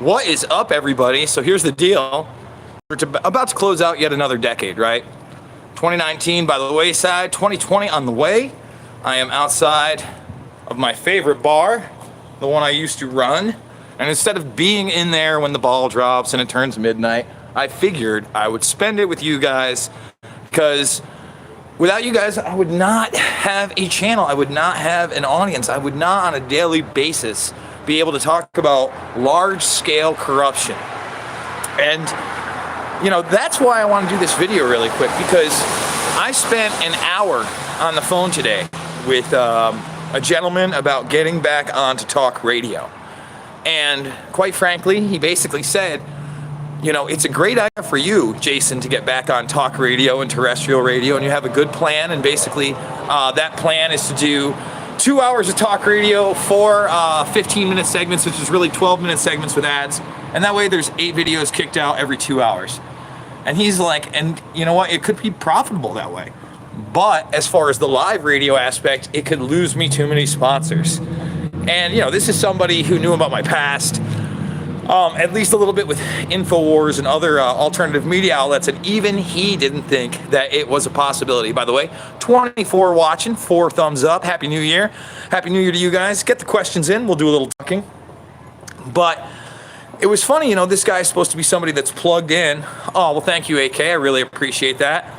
What is up, everybody? So here's the deal. We're about to close out yet another decade, right? 2019 by the wayside, 2020 on the way. I am outside of my favorite bar, the one I used to run. And instead of being in there when the ball drops and it turns midnight, I figured I would spend it with you guys, because without you guys, I would not have a channel. I would not have an audience. I would not on a daily basis be able to talk about large-scale corruption. And, you know, that's why I want to do this video really quick, because I spent an hour on the phone today with a gentleman about getting back onto talk radio. And quite frankly, he basically said, you know, it's a great idea for you, Jason, to get back on talk radio and terrestrial radio, and you have a good plan. And basically, that plan is to do 2 hours of talk radio, 4 15-minute segments, which is really 12-minute segments with ads. And that way there's 8 videos kicked out every 2 hours. And he's like, and you know what? It could be profitable that way. But as far as the live radio aspect, it could lose me too many sponsors. And, you know, this is somebody who knew about my past, at least a little bit with InfoWars and other alternative media outlets, and even he didn't think that it was a possibility. By the way, 24 watching, 4 thumbs up. Happy New Year. Happy New Year to you guys. Get the questions in. We'll do a little talking. But it was funny, you know, this guy is supposed to be somebody that's plugged in. Oh, well, thank you, AK. I really appreciate that.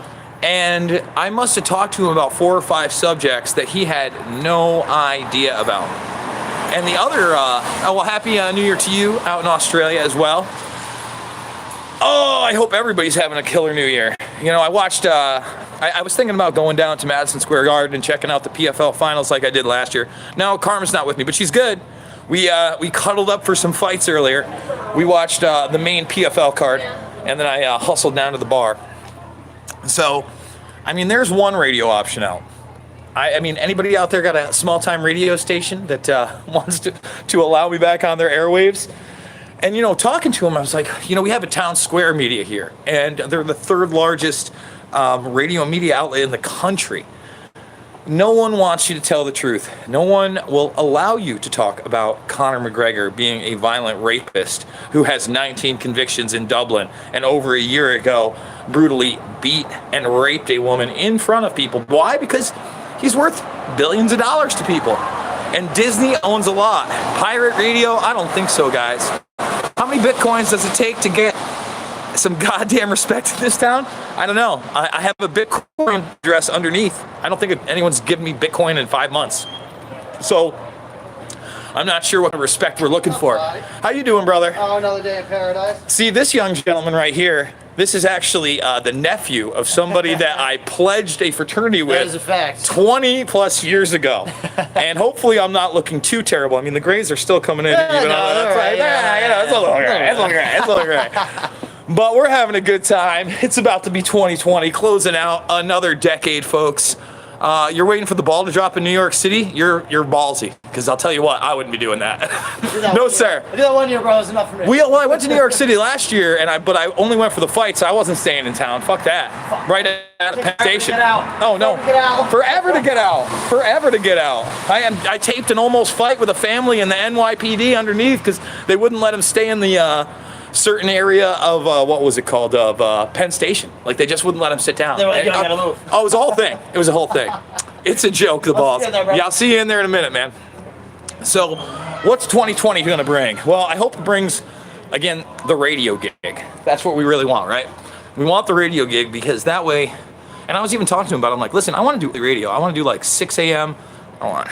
And I must have talked to him about 4 or 5 subjects that he had no idea about. And the other, well, Happy New Year to you out in Australia as well. Oh, I hope everybody's having a killer New Year. You know, I watched, I was thinking about going down to Madison Square Garden and checking out the PFL finals like I did last year. No, Karma's not with me, but she's good. We cuddled up for some fights earlier. We watched the main PFL card, and then I hustled down to the bar. So, I mean, there's one radio option out. I mean, anybody out there got a small-time radio station that wants to allow me back on their airwaves? And, you know, talking to him, I was like, you know, we have a Town Square Media here, and they're the 3rd largest radio media outlet in the country. No one wants you to tell the truth. No one will allow you to talk about Conor McGregor being a violent rapist who has 19 convictions in Dublin and over a year ago brutally beat and raped a woman in front of people. Why? Because he's worth billions of dollars to people. And Disney owns a lot. Pirate radio? I don't think so, guys. How many bitcoins does it take to get some goddamn respect in this town? I don't know. I have a Bitcoin address underneath. I don't think anyone's given me Bitcoin in 5 months. So I'm not sure what respect we're looking for. How you doing, brother? Oh, another day in paradise. See, this young gentleman right here, this is actually the nephew of somebody that I pledged a fraternity with. That is a fact. 20 plus years ago. And hopefully I'm not looking too terrible. I mean, the grades are still coming in. Yeah, even no, though they're right, yeah. you know, it's a little great. It's a little great. But we're having a good time. It's about to be 2020, closing out another decade, folks. You're waiting for the ball to drop in New York City? You're ballsy, because I'll tell you what, I wouldn't be doing that. No, sir. I did that 1 year, bro. It was enough for me. Well, I went to New York City last year, but I only went for the fights. I wasn't staying in town. Fuck that. Right at Penn Station. Get out. Oh, no. Get out. Forever to get out. Forever to get out. I taped an almost fight with a family in the NYPD underneath because they wouldn't let him stay in the certain area of, what was it called, of Penn Station. Like, they just wouldn't let him sit down. They were like, you gotta move. Oh, it was a whole thing. It was a whole thing. It's a joke, the balls. see you there, bro. Yeah, I'll see you in there in a minute, man. So, what's 2020 going to bring? Well, I hope it brings, again, the radio gig. That's what we really want, right? We want the radio gig because that way, and I was even talking to him about it. I'm like, listen, I want to do the radio. I want to do like 6 a.m. I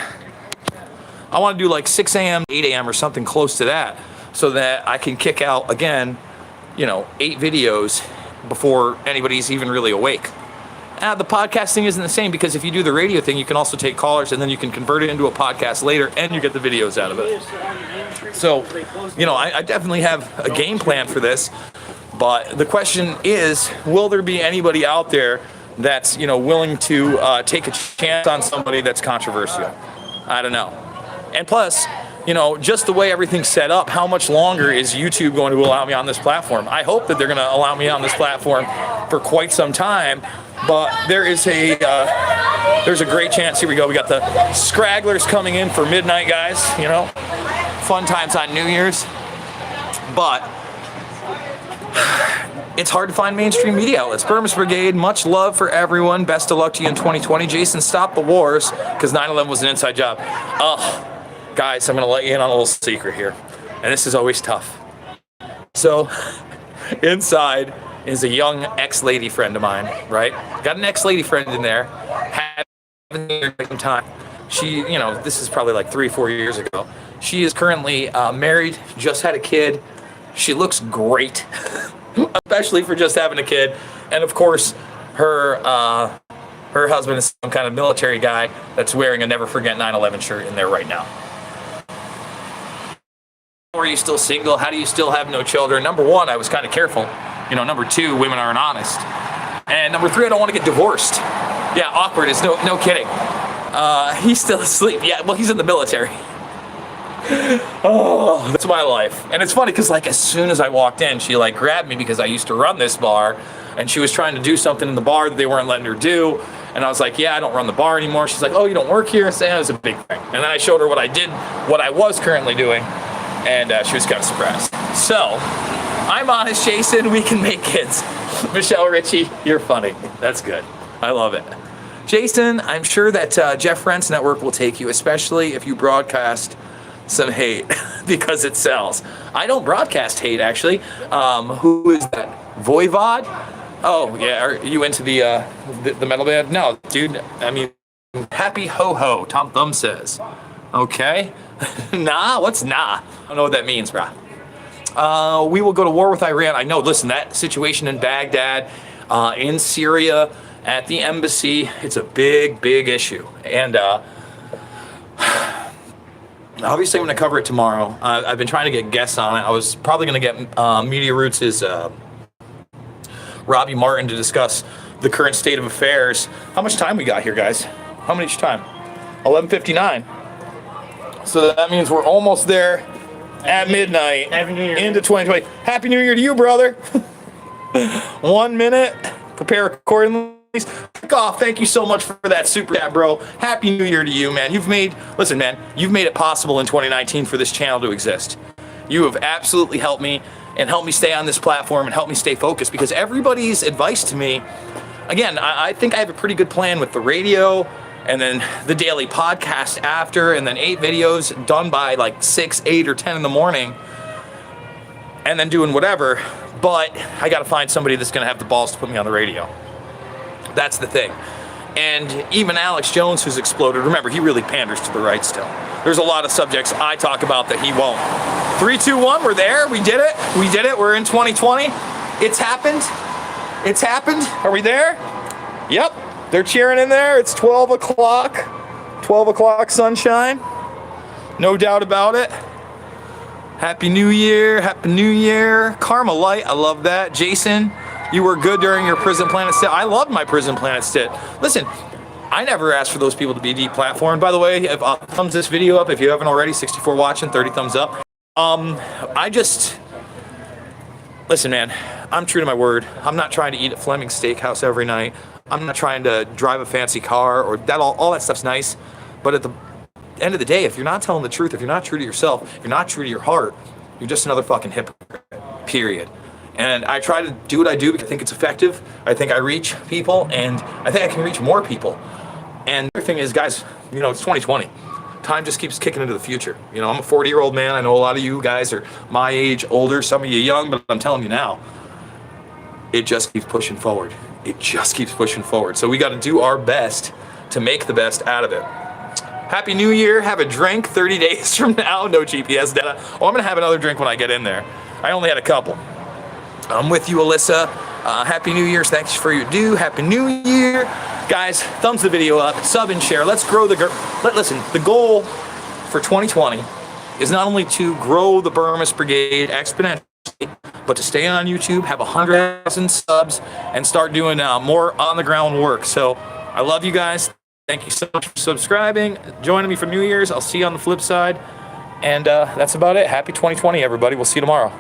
want to do like 6 a.m., 8 a.m. or something close to that so that I can kick out, again, you know, 8 videos before anybody's even really awake. The podcast thing isn't the same because if you do the radio thing, you can also take callers and then you can convert it into a podcast later and you get the videos out of it. So, you know, I definitely have a game plan for this, but the question is, will there be anybody out there that's, you know, willing to take a chance on somebody that's controversial? I don't know. And plus, you know, just the way everything's set up, how much longer is YouTube going to allow me on this platform? I hope that they're going to allow me on this platform for quite some time, but there is there's a great chance. Here we go. We got the Scragglers coming in for midnight, guys. You know, fun times on New Year's. But it's hard to find mainstream media outlets. Burmese Brigade, much love for everyone. Best of luck to you in 2020. Jason, stop the wars, because 9/11 was an inside job. Guys, I'm going to let you in on a little secret here. And this is always tough. So, inside is a young ex-lady friend of mine, right? Got an ex-lady friend in there. Haven't seen her in some time. She, you know, this is probably like 3-4 years ago. She is currently married, just had a kid. She looks great, especially for just having a kid. And of course, her husband is some kind of military guy that's wearing a Never Forget 9/11 shirt in there right now. Are you still single? How do you still have no children? Number one, I was kind of careful. You know, number two, women aren't honest. And number three, I don't want to get divorced. Yeah, awkward is no kidding. He's still asleep. Yeah, well, he's in the military. Oh, that's my life. And it's funny because like as soon as I walked in, she like grabbed me because I used to run this bar, and she was trying to do something in the bar that they weren't letting her do. And I was like, yeah, I don't run the bar anymore. She's like, oh, you don't work here? And it was a big thing. And then I showed her what I was currently doing, and she was kind of surprised. So, I'm honest, Jason. We can make kids. Michelle Ritchie, you're funny. That's good. I love it. Jason, I'm sure that Jeff Rent's network will take you, especially if you broadcast some hate because it sells. I don't broadcast hate, actually. Who is that? Voivod? Oh, yeah. Are you into the metal band? No, dude. I mean, Happy Ho Ho, Tom Thumb says. Okay. Nah? What's nah? I don't know what that means, brah. We will go to war with Iran. I know, listen, that situation in Baghdad, in Syria, at the embassy, it's a big, big issue. And obviously I'm going to cover it tomorrow. I've been trying to get guests on it. I was probably going to get Media Roots' Robbie Martin to discuss the current state of affairs. How much time we got here, guys? How much time? 11:59. So that means we're almost there at midnight into 2020. Happy New Year to you, brother. 1 minute. Prepare accordingly. Kick off. Thank you so much for that super chat, bro. Happy New Year to you, man. You've made it possible in 2019 for this channel to exist. You have absolutely helped me and helped me stay on this platform and helped me stay focused, because everybody's advice to me, again, I think I have a pretty good plan with the radio and then the daily podcast after, and then 8 videos done by like 6, 8, or 10 in the morning, and then doing whatever. But I got to find somebody that's going to have the balls to put me on the radio. That's the thing. And even Alex Jones, who's exploded, remember, he really panders to the right still. There's a lot of subjects I talk about that he won't. 3, 2, 1, we're there. We did it. We did it. We're in 2020. It's happened. It's happened. Are we there? Yep. They're cheering in there. It's 12 o'clock. 12 o'clock sunshine. No doubt about it. Happy New Year. Happy New Year. Karma Light. I love that. Jason, you were good during your Prison Planet sit. I loved my Prison Planet sit. Listen, I never asked for those people to be deplatformed. By the way, if thumbs this video up if you haven't already. 64 watching, 30 thumbs up. Listen, man, I'm true to my word. I'm not trying to eat at Fleming's Steakhouse every night. I'm not trying to drive a fancy car, or that all that stuff's nice. But at the end of the day, if you're not telling the truth, if you're not true to yourself, if you're not true to your heart, you're just another fucking hypocrite, period. And I try to do what I do because I think it's effective. I think I reach people, and I think I can reach more people. And the other thing is, guys, you know, it's 2020. Time just keeps kicking into the future. You know, I'm a 40-year-old man. I know a lot of you guys are my age, older, some of you young, but I'm telling you now, it just keeps pushing forward. It just keeps pushing forward. So we got to do our best to make the best out of it. Happy New Year. Have a drink 30 days from now. No GPS data. Oh, I'm going to have another drink when I get in there. I only had a couple. I'm with you, Alyssa. Happy New Year's. Thanks for your due. Happy New Year. Guys, thumbs the video up, sub and share. Let's grow listen, the goal for 2020 is not only to grow the Burmese Brigade exponentially, but to stay on YouTube, have 100,000 subs, and start doing more on-the-ground work. So I love you guys. Thank you so much for subscribing, joining me for New Year's. I'll see you on the flip side. And that's about it. Happy 2020, everybody. We'll see you tomorrow.